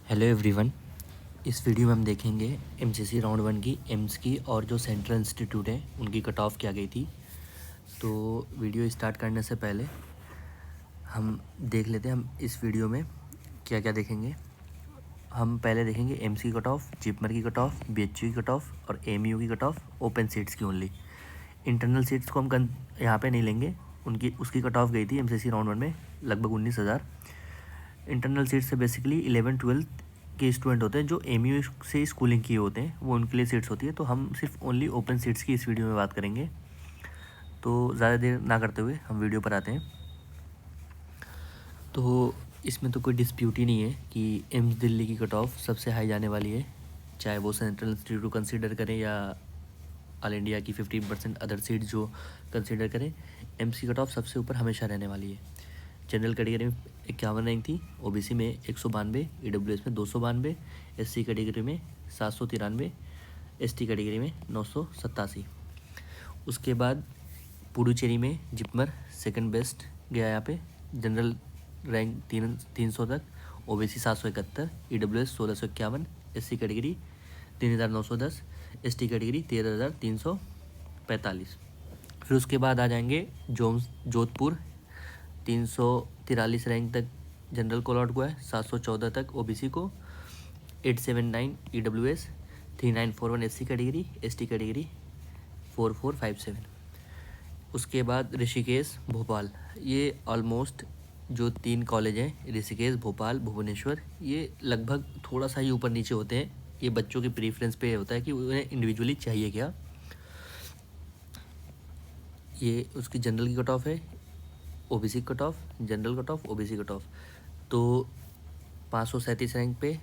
Hello everyone. इस video में हम देखेंगे एमसीसी राउंड वन की एम्स की और जो सेंट्रल इंस्टीट्यूट है उनकी कट ऑफ क्या गई थी। तो वीडियो स्टार्ट करने से पहले हम देख लेते हैं हम इस वीडियो में क्या क्या देखेंगे। हम पहले देखेंगे एम्स की कट ऑफ, जिपमर की कट ऑफ, बीएचयू की कट ऑफ और एमयू की कट ऑफ, ओपन सीट्स की ओनली। इंटरनल सीट्स को हम यहाँ पे नहीं लेंगे। उसकी कट ऑफ गई थी एमसीसी राउंड वन में लगभग 19,000। इंटरनल सीट से बेसिकली 11-12 के स्टूडेंट होते हैं जो एमयू से स्कूलिंग किए होते हैं, वो उनके लिए सीट्स होती है। तो हम सिर्फ ओनली ओपन सीट्स की इस वीडियो में बात करेंगे। तो ज़्यादा देर ना करते हुए हम वीडियो पर आते हैं। तो इसमें तो कोई डिस्प्यूट ही नहीं है कि एम्स दिल्ली की कट ऑफ सबसे हाई जाने वाली है, चाहे वो सेंट्रल इंस्टीट्यूट कंसिडर करें या ऑल इंडिया की 50% अदर सीट जो कंसिडर करें। एम्स की कट ऑफ सबसे ऊपर हमेशा रहने वाली है। जनरल कैटेगरी में 51 रैंक थी, ओबीसी में 192, ईडब्ल्यूएस में 292, एससी कैटेगरी में 793, एसटी कैटेगरी में 987। उसके बाद पुडुचेरी में जिपमर सेकंड बेस्ट गया यहाँ पे। जनरल रैंक 300 तक, OBC 771, EWS 1651, SC category 3910, ST category 13,345। फिर उसके बाद आ जाएंगे जोधपुर 343 रैंक तक जनरल को अलॉट हुआ है, 714 तक ओबीसी को, 879 EWS, 3941 SC category, ST category 4457। उसके बाद ऋषिकेश भोपाल, ये ऑलमोस्ट जो 3 कॉलेज हैं ऋषिकेश, भोपाल, भुवनेश्वर, ये लगभग थोड़ा सा ही ऊपर नीचे होते हैं। ये बच्चों के प्रीफ्रेंस पे होता है कि उन्हें इंडिविजुअली चाहिए क्या। ये उसकी जनरल की कट ऑफ है, OBC cut off, general cut off, OBC cut off. तो 537 रैंक पे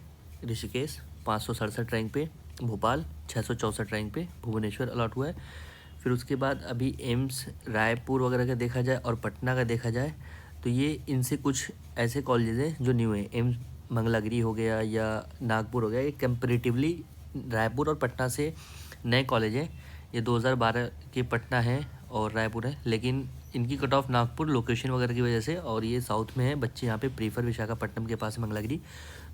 ऋषिकेश, 567 रैंक पे भोपाल, 664 रैंक पे भुवनेश्वर अलॉट हुआ है। फिर उसके बाद अभी एम्स रायपुर वगैरह का देखा जाए और पटना का देखा जाए तो ये इनसे कुछ ऐसे कॉलेजेस हैं जो न्यू हैं। एम्स मंगलागिरी हो गया या नागपुर हो गया, ये कंपेरेटिवली रायपुर और पटना से नए कॉलेज हैं। ये 2012 के पटना है और रायपुर है, लेकिन इनकी कट ऑफ नागपुर लोकेशन वगैरह की वजह से, और ये साउथ में है, बच्चे यहाँ पे प्रीफर, विशाखापट्टनम के पास है मंगलागिरी,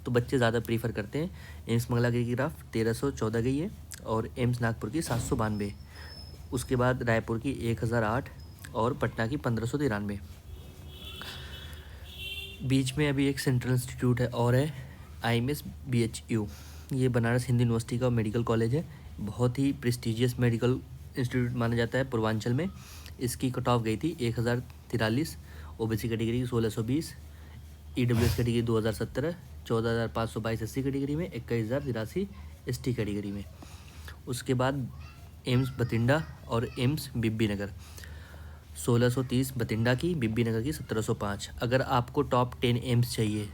तो बच्चे ज़्यादा प्रीफर करते हैं। एम्स मंगलागिरी की ग्राफ 1314 गई है और एम्स नागपुर की 792। उसके बाद रायपुर की 1008 और पटना की 1593। बीच में अभी एक सेंट्रल इंस्टीट्यूट है और है IMS BHU, ये बनारस हिंदू यूनिवर्सिटी का मेडिकल कॉलेज है। बहुत ही प्रेस्टिजियस मेडिकल इंस्टीट्यूट माना जाता है पूर्वांचल में। इसकी कट ऑफ गई थी 1043, OBC category 1620, EWS category 2017, 14,522 SC category में, 21,083 एसटी कैटेगरी में। उसके बाद एम्स बठिंडा और एम्स बिब्बी नगर, 1630 बठिंडा की, बिब्बी नगर की 1705। अगर आपको टॉप 10 एम्स चाहिए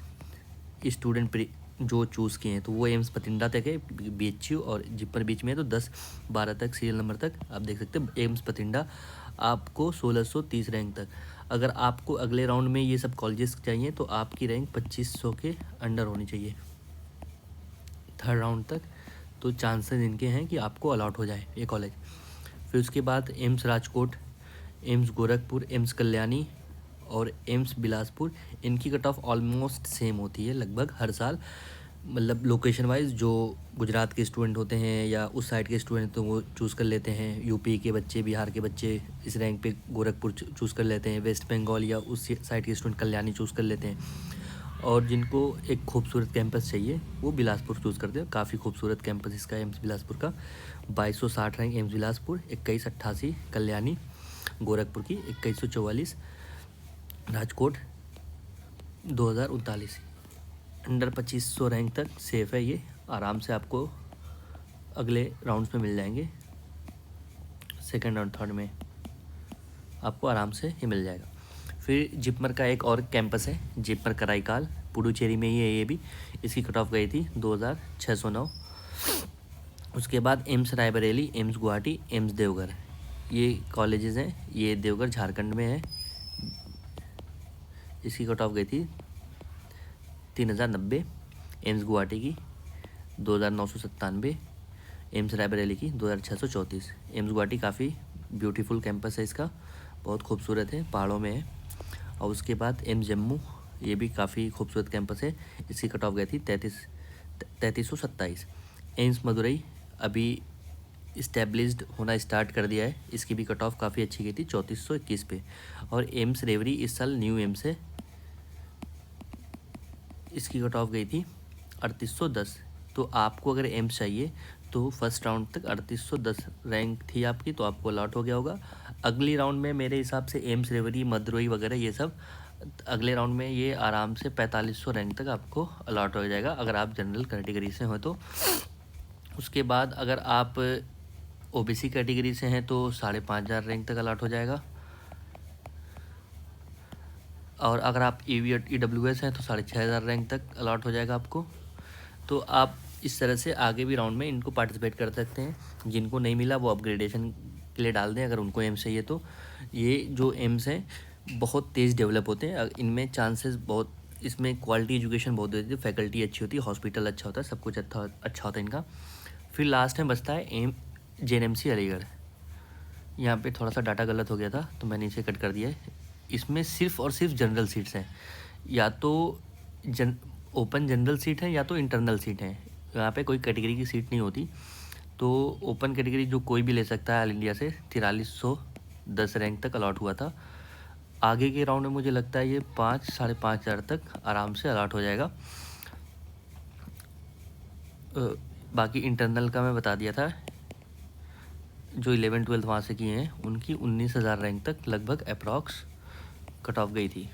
स्टूडेंट जो चूज़ किए हैं तो वो एम्स बठिंडा तक है, बीएचयू और जिपमर बीच में है, तो 10-12 तक सीरियल नंबर तक आप देख सकते हैं। एम्स बठिंडा आपको 1630 रैंक तक। अगर आपको अगले राउंड में ये सब कॉलेजेस चाहिए तो आपकी रैंक 2500 के अंडर होनी चाहिए थर्ड राउंड तक, तो चांसेस इनके हैं कि आपको अलॉट हो जाए ये कॉलेज। फिर उसके बाद AIIMS Rajkot, AIIMS Gorakhpur, AIIMS Kalyani और एम्स बिलासपुर, इनकी कट ऑफ ऑलमोस्ट सेम होती है लगभग हर साल। मतलब लोकेशन वाइज जो गुजरात के स्टूडेंट होते हैं या उस साइड के स्टूडेंट तो वो चूज़ कर लेते हैं, यूपी के बच्चे, बिहार के बच्चे इस रैंक पे गोरखपुर चूज़ कर लेते हैं, वेस्ट बंगाल या उस साइड के स्टूडेंट कल्याणी चूज़ कर लेते हैं, और जिनको एक खूबसूरत कैंपस चाहिए वो बिलासपुर चूज़ करते हैं। काफ़ी खूबसूरत कैंपस इसका एम्स बिलासपुर का। 2260 रैंक एम्स बिलासपुर, 2188 कल्याणी, गोरखपुर की 2144, राजकोट 2039। अंडर 2500 रैंक तक सेफ़ है, ये आराम से आपको अगले राउंड्स में मिल जाएंगे। सेकंड और थर्ड में आपको आराम से ही मिल जाएगा। फिर जिपमर का एक और कैंपस है, जिपमर कराईकाल, पुडुचेरी में ही है ये भी। इसकी कट ऑफ गई थी 2609। उसके बाद AIIMS Raebareli, AIIMS Guwahati, AIIMS Deoghar, ये कॉलेजेस हैं। ये देवघर झारखंड में है। इसकी कट ऑफ गई थी 3090, एम्स गुवाहाटी की 2997, एम्स रायबरेली की 2634। एम्स गुवाहाटी काफ़ी ब्यूटीफुल कैंपस है इसका, बहुत खूबसूरत है, पहाड़ों में है। और उसके बाद एम्स जम्मू, ये भी काफ़ी खूबसूरत कैंपस है। इसकी कट ऑफ गई थी 3327। एम्स मदुरई अभी इस्टेब्लिश्ड होना स्टार्ट कर दिया है, इसकी भी कट ऑफ काफ़ी अच्छी गई थी 3421 पे। और एम्स रेवरी इस साल न्यू एम्स है, इसकी कट ऑफ गई थी 3810। तो आपको अगर एम्स चाहिए तो फर्स्ट राउंड तक 3810 रैंक थी आपकी, तो आपको अलॉट हो गया होगा। अगली राउंड में मेरे हिसाब से एम्स रेवरी मदुरई वगैरह ये सब अगले राउंड में ये आराम से 4500 रैंक तक आपको अलॉट हो जाएगा अगर आप जनरल कैटेगरी से हो तो। उसके बाद अगर आप ओबीसी कैटेगरी से हैं तो 5500 रैंक तक अलॉट हो जाएगा। और अगर आप EWS हैं तो 6500 रैंक तक अलॉट हो जाएगा आपको। तो आप इस तरह से आगे भी राउंड में इनको पार्टिसिपेट कर सकते हैं। जिनको नहीं मिला वो अपग्रेडेशन के लिए डाल दें अगर उनको एम्स चाहिए तो। ये जो एम्स हैं बहुत तेज़ डेवलप होते हैं, इनमें चांसेस बहुत, इसमें क्वालिटी एजुकेशन बहुत होती है, फैकल्टी अच्छी होती है, हॉस्पिटल अच्छा होता है, सब कुछ अच्छा होता है इनका। फिर लास्ट में बचता है JNMC अलीगढ़। यहाँ पे थोड़ा सा डाटा गलत हो गया था तो मैंने इसे कट कर दिया है। इसमें सिर्फ और सिर्फ जनरल सीट्स हैं, या तो ओपन जनरल सीट है या तो इंटरनल सीट है। यहाँ पे कोई कैटेगरी की सीट नहीं होती। तो ओपन कैटेगरी जो कोई भी ले सकता है ऑल इंडिया से 4310 रैंक तक अलॉट हुआ था। आगे के राउंड में मुझे लगता है ये 5-5.5 तक आराम से अलॉट हो जाएगा। बाकी इंटरनल का मैं बता दिया था, जो 11-12 वहाँ से किए हैं उनकी 19,000 रैंक तक लगभग अप्रॉक्स कट ऑफ गई थी।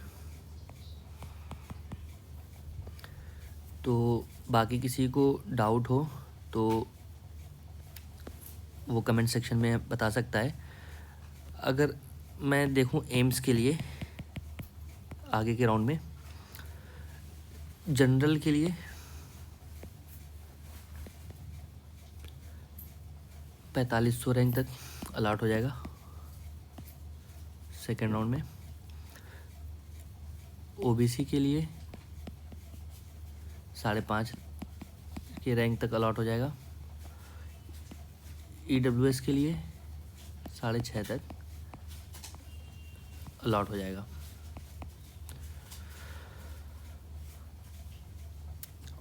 तो बाकी किसी को डाउट हो तो वो कमेंट सेक्शन में बता सकता है। अगर मैं देखूं एम्स के लिए आगे के राउंड में जनरल के लिए 4500 रैंक तक अलॉट हो जाएगा सेकेंड राउंड में। ओबीसी के लिए 5.5 के रैंक तक अलॉट हो जाएगा। EWS के लिए 6.5 तक अलॉट हो जाएगा।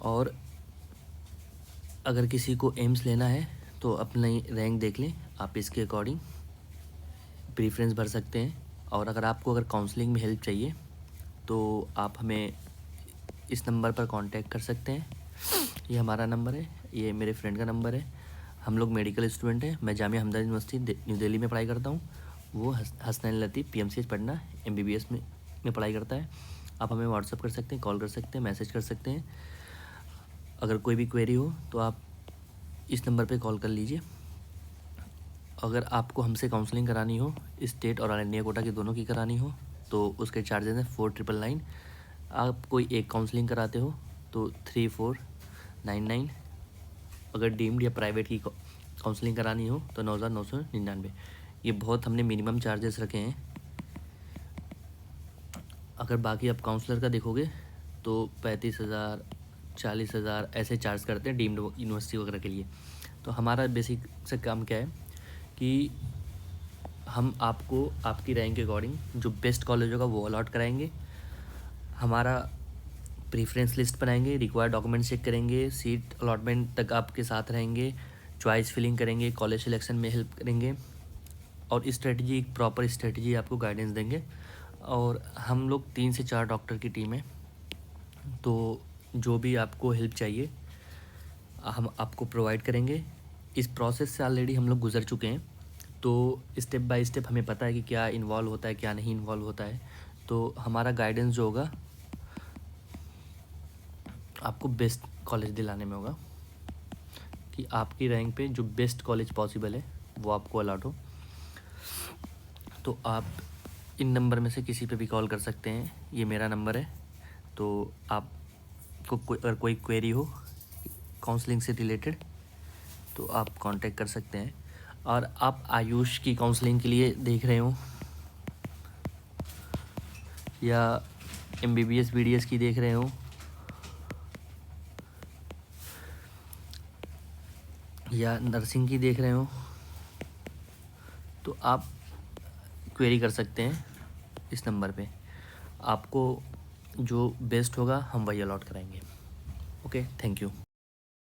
और अगर किसी को एम्स लेना है तो अपनी रैंक देख लें, आप इसके अकॉर्डिंग प्रीफ्रेंस भर सकते हैं। और अगर आपको अगर काउंसलिंग में हेल्प चाहिए तो आप हमें इस नंबर पर कांटेक्ट कर सकते हैं। ये हमारा नंबर है, ये मेरे फ्रेंड का नंबर है। हम लोग मेडिकल स्टूडेंट हैं। मैं जामिया हमदर्द यूनिवर्सिटी न्यू दिल्ली में पढ़ाई करता हूँ। वो हसनैन लतीफ़ PMCH पढ़ना MBBS में पढ़ाई करता है। आप हमें व्हाट्सअप कर सकते हैं, कॉल कर सकते हैं, मैसेज कर सकते हैं। अगर कोई भी क्वेरी हो तो आप इस नंबर पे कॉल कर लीजिए। अगर आपको हमसे काउंसलिंग करानी हो, स्टेट और ऑल इंडिया कोटा की दोनों की करानी हो, तो उसके चार्जेस हैं 4999। आप कोई एक काउंसलिंग कराते हो तो 3499। अगर डीम्ड या प्राइवेट की काउंसलिंग करानी हो तो 9999। ये बहुत हमने मिनिमम चार्जेस रखे हैं। अगर बाकी आप काउंसलर का देखोगे तो 35,000 40,000 ऐसे चार्ज करते हैं डीम्ड यूनिवर्सिटी वगैरह के लिए। तो हमारा बेसिक से काम क्या है कि हम आपको आपकी रैंक के अकॉर्डिंग जो बेस्ट कॉलेज होगा वो अलॉट कराएंगे। हमारा प्रीफ्रेंस लिस्ट बनाएंगे, रिक्वायर्ड डॉक्यूमेंट चेक करेंगे, सीट अलॉटमेंट तक आपके साथ रहेंगे, चॉइस फिलिंग करेंगे, कॉलेज सिलेक्शन में हेल्प करेंगे और स्ट्रेटजी, एक प्रॉपर स्ट्रेटजी आपको गाइडेंस देंगे। और हम लोग 3 से 4 डॉक्टर की टीम है, तो जो भी आपको हेल्प चाहिए हम आपको प्रोवाइड करेंगे। इस प्रोसेस से ऑलरेडी हम लोग गुजर चुके हैं, तो स्टेप बाय स्टेप हमें पता है कि क्या इन्वॉल्व होता है, क्या नहीं इन्वॉल्व होता है। तो हमारा गाइडेंस जो होगा आपको बेस्ट कॉलेज दिलाने में होगा कि आपकी रैंक पे जो बेस्ट कॉलेज पॉसिबल है वो आपको अलॉट हो। तो आप इन नंबर में से किसी पे भी कॉल कर सकते हैं, ये मेरा नंबर है। तो आपको अगर कोई क्वेरी हो काउंसलिंग से रिलेटेड तो आप कांटेक्ट कर सकते हैं। और आप आयुष की काउंसलिंग के लिए देख रहे हो या MBBS BDS की देख रहे हो या नर्सिंग की देख रहे हो तो आप क्वेरी कर सकते हैं इस नंबर पे। आपको जो बेस्ट होगा हम वही अलॉट कराएंगे। Okay, thank you.